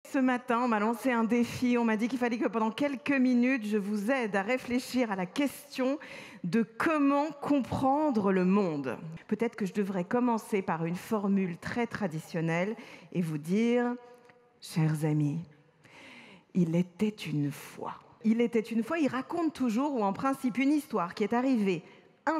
Ce matin, on m'a lancé un défi. On m'a dit qu'il fallait que pendant quelques minutes, je vous aide à réfléchir à la question de comment comprendre le monde. Peut-être que je devrais commencer par une formule très traditionnelle et vous dire, chers amis, il était une fois. Il était une fois, il raconte toujours, ou en principe, une histoire qui est arrivée un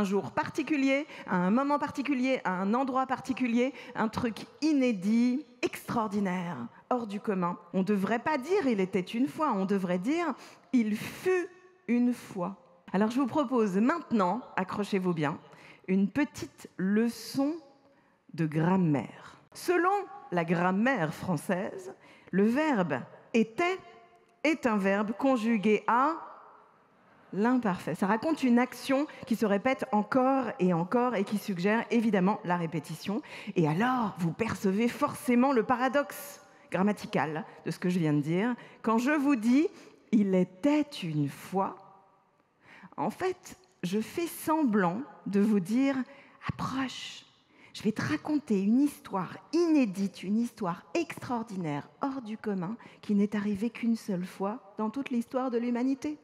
jour particulier, à un moment particulier, à un endroit particulier, un truc inédit, extraordinaire, hors du commun. On ne devrait pas dire « il était une fois », on devrait dire « il fut une fois ». Alors je vous propose maintenant, accrochez-vous bien, une petite leçon de grammaire. Selon la grammaire française, le verbe « était » est un verbe conjugué à l'imparfait. Ça raconte une action qui se répète encore et qui suggère évidemment la répétition. Et alors, vous percevez forcément le paradoxe grammatical de ce que je viens de dire. Quand je vous dis « il était une fois », en fait, je fais semblant de vous dire « approche ». Je vais te raconter une histoire inédite, une histoire extraordinaire, hors du commun, qui n'est arrivée qu'une seule fois dans toute l'histoire de l'humanité.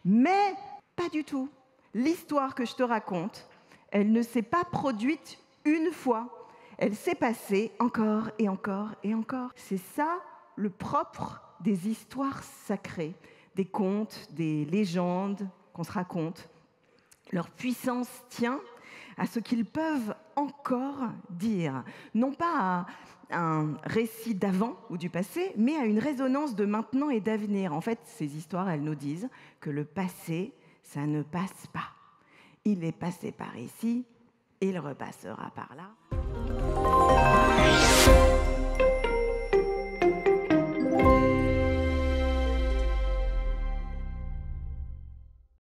Mais pas du tout. L'histoire que je te raconte, elle ne s'est pas produite une fois. Elle s'est passée encore et encore et encore. C'est ça le propre des histoires sacrées, des contes, des légendes qu'on se raconte. Leur puissance tient à ce qu'ils peuvent encore dire, non pas à un récit d'avant ou du passé, mais à une résonance de maintenant et d'avenir. En fait, ces histoires, elles nous disent que le passé, ça ne passe pas. Il est passé par ici, il repassera par là.